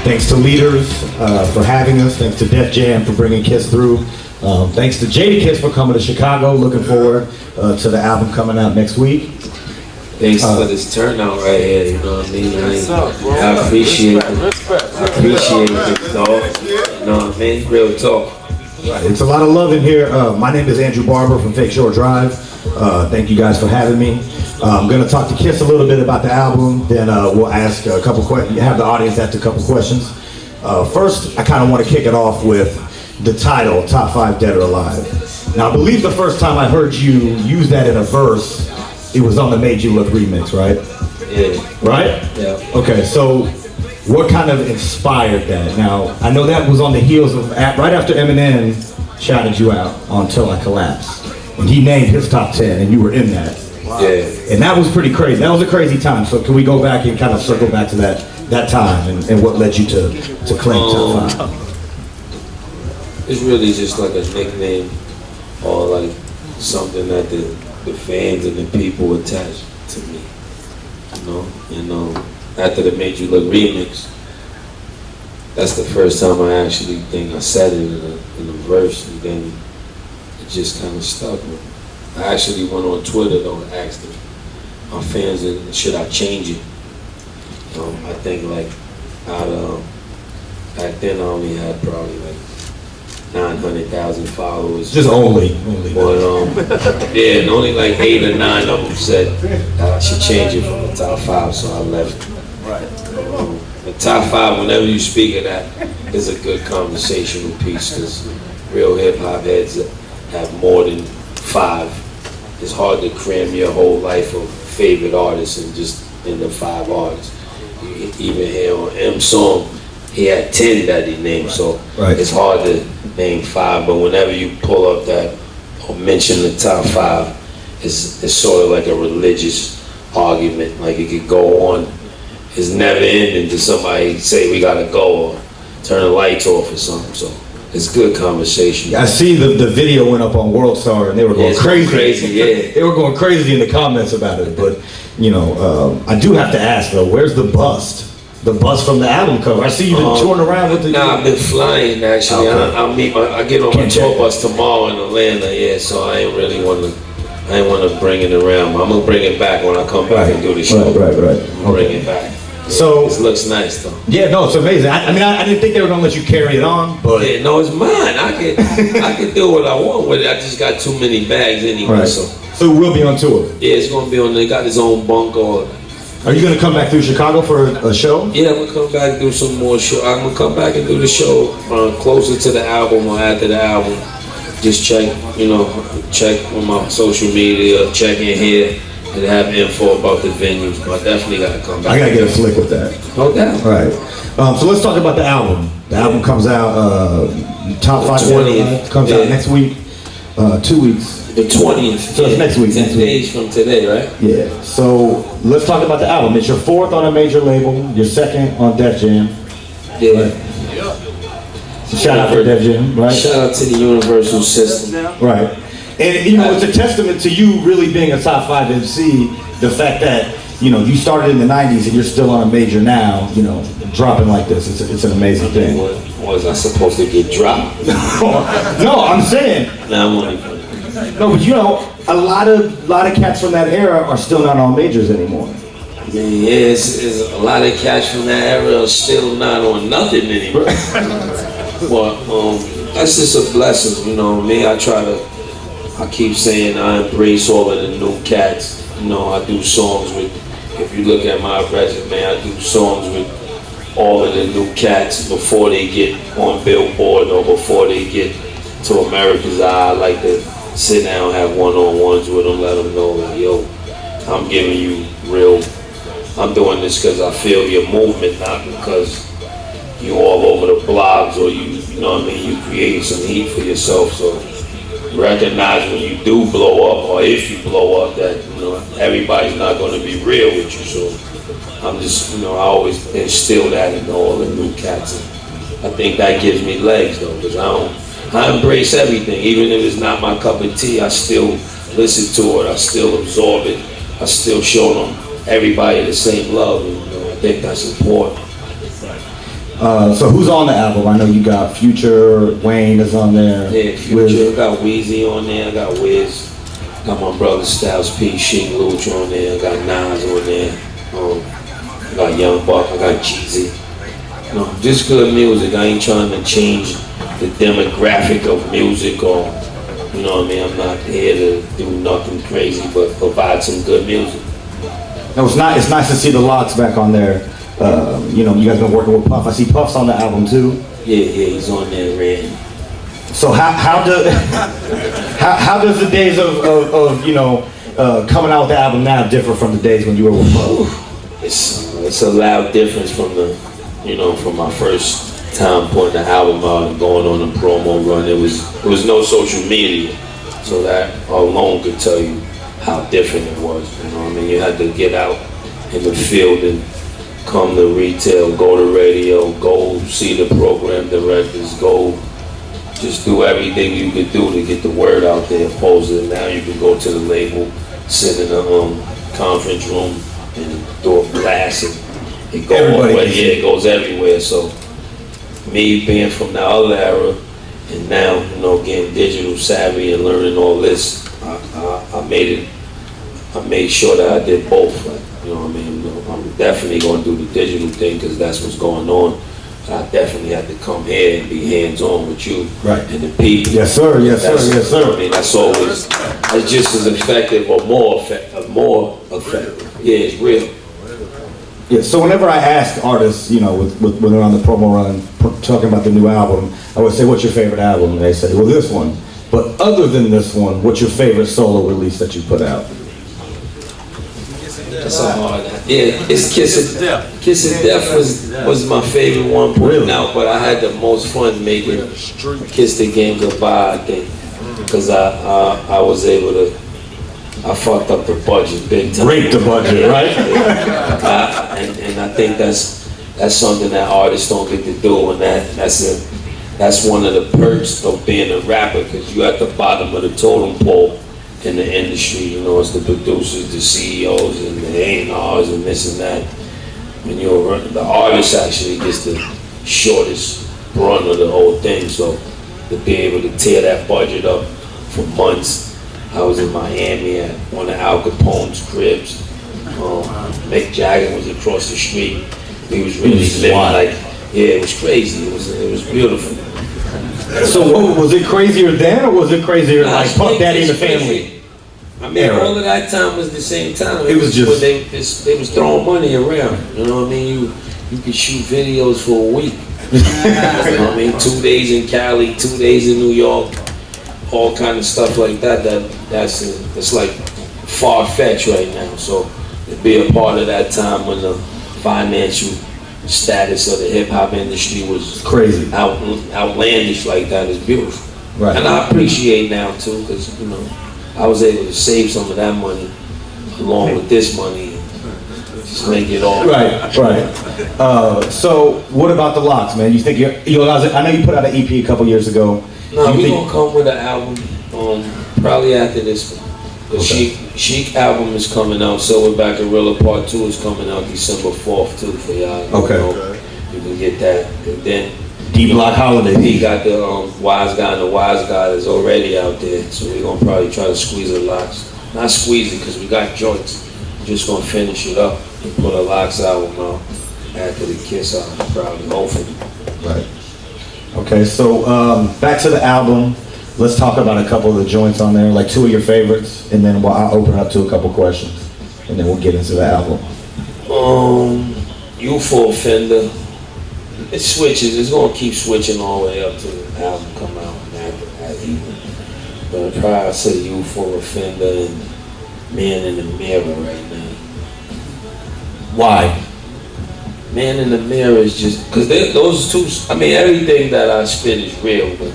Thanks to Leaders for having us. Thanks to Def Jam for bringing Kiss through. Thanks to Jadakiss for coming to Chicago. Looking forward to the album coming out next week. Thanks for this turnout right here, you know what I mean? I appreciate it. I appreciate it, dog. You know what I mean? Real talk. Right. It's a lot of love in here. My name is Andrew Barber from Fake Shore Drive. Thank you guys for having me. I'm going to talk to Kiss a little bit about the album, then we'll ask a couple questions, have the audience ask a couple questions. First, I kind of want to kick it off with the title, Top 5 Dead or Alive. Now, I believe the first time I heard you use that in a verse, it was on the Made You Look remix, right? Yeah. Right? Yeah. Okay, so what kind of inspired that? Now, I know that was on the heels of, right after Eminem shouted you out on Till I Collapse. And he named his top 10, and you were in that. Wow. Yeah. And that was pretty crazy. That was a crazy time. So can we go back and kind of circle back to that time and what led you to claim top 5? It's really just like a nickname or like something that the fans and the people attach to me. You know? And after the Made You Look remix, that's the first time I actually think I said it in a verse, and then it just kind of stuck with me. I actually went on Twitter though and asked my fans, should I change it? I think like back then I only had probably like 900,000 followers. Just only. But yeah, and only like 8 or 9 of them said I should change it from the top 5, so I left. Right. The top 5, whenever you speak of that, is a good conversational piece, because real hip hop heads have more than 5. It's hard to cram your whole life of favorite artists in the 5 artists. Even here on M's song, he had 10 that he named, so it's hard to name 5. But whenever you pull up that or mention the top 5, it's sort of like a religious argument. Like it could go on. It's never ending to somebody say we gotta go or turn the lights off or something. So it's good conversation. I see the video went up on World Star and they were going crazy. Yeah. They were going crazy in the comments about it. But I do have to ask though, where's the bust? The bust from the album cover. I see you've been touring around with the. Nah, I've been flying actually. Okay. I get on my tour bus tomorrow in Atlanta. Yeah, so I ain't want to bring it around. I'm gonna bring it back when I come back and do the show. Right. Bring it back. So it looks nice though. Yeah, no, it's amazing. I mean, I didn't think they were gonna let you carry it on, but yeah, no, it's mine. I can do what I want with it. I just got too many bags anyway. Right. So it will be on tour. Yeah, it's gonna be on. They got his own bunk or. Are you gonna come back through Chicago for a show? Yeah, I'm gonna come back and do some more show. I'm gonna come back and do the show closer to the album or after the album. Just check on my social media, check in here, and have info about the venues. But I definitely gotta come back. I gotta get a flick with that. No doubt. All right. So let's talk about the album. The album comes out top 5 20th. Comes out next week. 2 weeks. The 20th. So it's next week. 10 days from today, right? Yeah. So let's talk about the album. It's your 4th on a major label. Your 2nd on Def Jam. Yeah. Right. So shout out for Def Jam, right? Shout out to the Universal System. Right. And it's a testament to you really being a top 5 MC. The fact that you started in the '90s and you're still on a major now. Dropping like this. It's an amazing thing. Was I supposed to get dropped? No, I'm saying. Nah, I'm only. No, but a lot of cats from that era are still not on majors anymore. Yeah, it's a lot of cats from that era are still not on nothing anymore. Well, that's just a blessing, me. I keep saying I embrace all of the new cats. I do songs with, if you look at my resume, I do songs with all of the new cats before they get on Billboard or before they get to America's Eye. I like to sit down, have one-on-ones with them, let them know, yo, I'm giving you I'm doing this because I feel your movement, not because you all over the blogs or you create some heat for yourself. So recognize when you do blow up, or if you blow up, that everybody's not going to be real with you. So I'm just, I always instill that in all the new cats. And I think that gives me legs though, because I embrace everything, even if it's not my cup of tea. I still listen to it. I still absorb it. I still show them everybody the same love. And, I think that's important. So who's on the album? I know you got Future, Wayne is on there. Yeah, Future, I got Weezy on there, I got Wiz, got my brother Styles P, Sheek Luch on there, I got Nas on there, I got Young Buck, I got Jeezy. Just good music. I ain't trying to change the demographic of music or, you know what I mean? I'm not here to do nothing crazy but provide some good music. No, it's nice to see the Locks back on there. You know, you guys been working with Puff. I see Puff's on the album too. Yeah, he's on there, Randy. So how does the days of you know coming out with the album now differ from the days when you were with Puff? It's a loud difference from from my first time putting the album out and going on a promo run. It was no social media, so that alone could tell you how different it was. You know what I mean? You had to get out in the field and come to retail, go to radio, go see the program directors, go just do everything you could do to get the word out there. Opposed to now you can go to the label, sit in a conference room and do a blast and it goes everywhere. So me being from the other era and now, getting digital savvy and learning all this, I made sure that I did both. You know what I mean? I'm definitely going to do the digital thing because that's what's going on. I definitely had to come here and be hands-on with you and the people. Yes, sir. Yes, sir. Yes, sir. I mean, that's just as effective or more effective. Yeah, it's real. Yeah, so whenever I ask artists, when they're on the promo run, talking about the new album, I would say, what's your favorite album? And they say, well, this one. But other than this one, what's your favorite solo release that you put out? That's a hard. Yeah, it's Kiss of Death. Kiss of Death was my favorite one putting out, but I had the most fun making Kiss the Game Goodbye, I think, because I was able to. I fucked up the budget big time. Raped the budget, right? And I think that's something that artists don't get to do, and that's one of the perks of being a rapper, because you're at the bottom of the totem pole in the industry. It's the producers, the CEOs, and the A&Rs, and this and that. And the artist actually gets the shortest run of the whole thing. So to be able to tear that budget up for months. I was in Miami at one of Al Capone's cribs. Mick Jagger was across the street. He was really living it was crazy. It was beautiful. So was it crazier then, or was it crazier like Puff Daddy and the Family? I mean, all of that time was the same time. It was just they was throwing money around. You know what I mean? You could shoot videos for a week. You know what I mean? 2 days in Cali, 2 days in New York. All kind of stuff like that. It's like far-fetched right now. So to be a part of that time when the financial status of the hip-hop industry was crazy, outlandish like that is beautiful. Right. And I appreciate now too, because I was able to save some of that money along with this money and just make it all right. So what about the Locks, man? You think I know you put out an EP a couple years ago. No, we're gonna come with an album probably after this one. The Sheek album is coming out. Silverback Gorilla Part 2 is coming out December 4th too for y'all. Okay. You can get that. And then D-Block Holiday. He got the Wise Guy, and the Wise Guy is already out there. So we're gonna probably try to squeeze the Locks. Not squeeze it because we got joints. We're just gonna finish it up and put a Locks album out after the Kiss album, probably, hopefully. Right. Okay, so back to the album. Let's talk about a couple of the joints on there, like 2 of your favorites, and then I'll open up to a couple questions, and then we'll get into the album. Youthful Offender. It switches. It's gonna keep switching all the way up to the album come out after even. But I'd probably say Youthful Offender and Man in the Mirror right now. Why? Man in the Mirror is just because those two. I mean, everything that I spit is real, but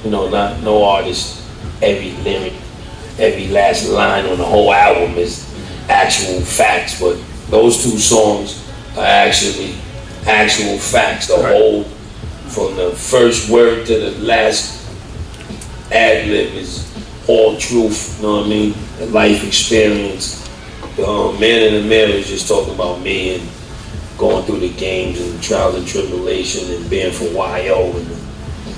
not no artist. Every lyric, every last line on the whole album is actual facts. But those two songs are actually actual facts. The whole, from the first word to the last ad lib is all truth. You know what I mean? The life experience. The Man in the Mirror is just talking about me and going through the games and trials and tribulation and being from YO and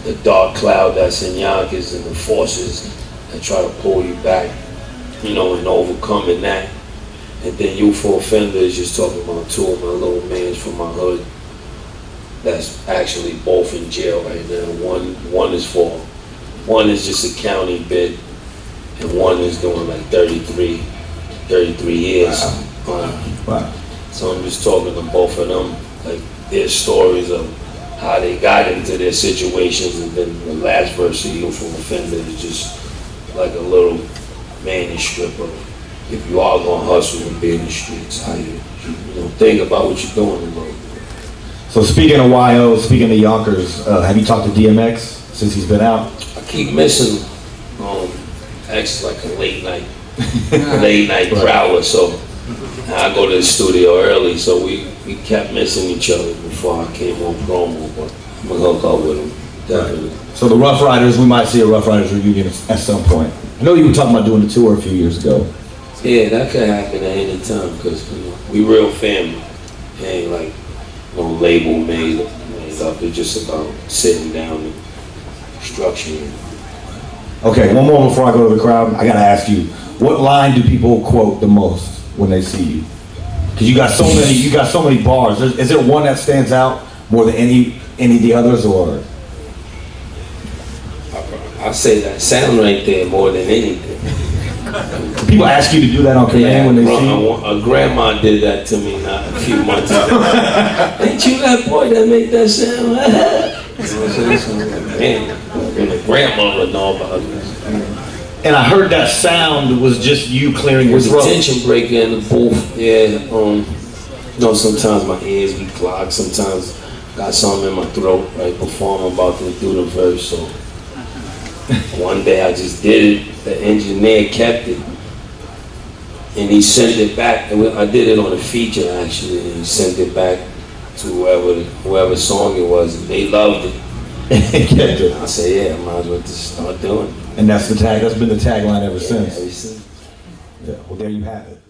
the dark cloud that's in Yonkers and the forces that try to pull you back, you know, and overcoming that. And then Youthful Offender is just talking about two of my little mans from my hood that's actually both in jail right now. One is just a county bid, and one is doing like 33 years. Wow. So I'm just talking to both of them, like their stories of how they got into their situations, and then the last verse of Youthful Offender is just like a little manuscript of if you are gonna hustle and be in the streets, how you know, think about what you're doing a little bit. So speaking of YO, speaking of Yonkers, have you talked to DMX since he's been out? I keep missing him. X like a late night prowler, so I go to the studio early, so we kept missing each other before I came on promo, but I'm gonna hook up with him, definitely. Right. So the Rough Riders, we might see a Rough Riders reunion at some point. I know you were talking about doing the tour a few years ago. Yeah, that could happen at any time, because you know, we real family. It ain't like no label made up. It's just about sitting down and structuring. Okay, one more before I go to the crowd. I gotta ask you, what line do people quote the most when they see you? Because you got so many bars. Is there one that stands out more than any of the others, or? I say that sound right there more than anything. People ask you to do that on command when they see you? A grandma did that to me not a few months ago. Ain't you that boy that make that sound? Man, and the grandmother know about it. And I heard that sound was just you clearing your throat. Tension breaker in the booth. Yeah, you know, sometimes my ears be clogged. Sometimes got something in my throat right before I'm about to do the verse. So one day I just did it. The engineer kept it, and he sent it back. I did it on a feature actually, and he sent it back to whoever song it was, and they loved it. I said, yeah, I might as well just start doing it. And that's the tag. That's been the tagline ever Yeah, since. ever since. Yeah. Well, there you have it.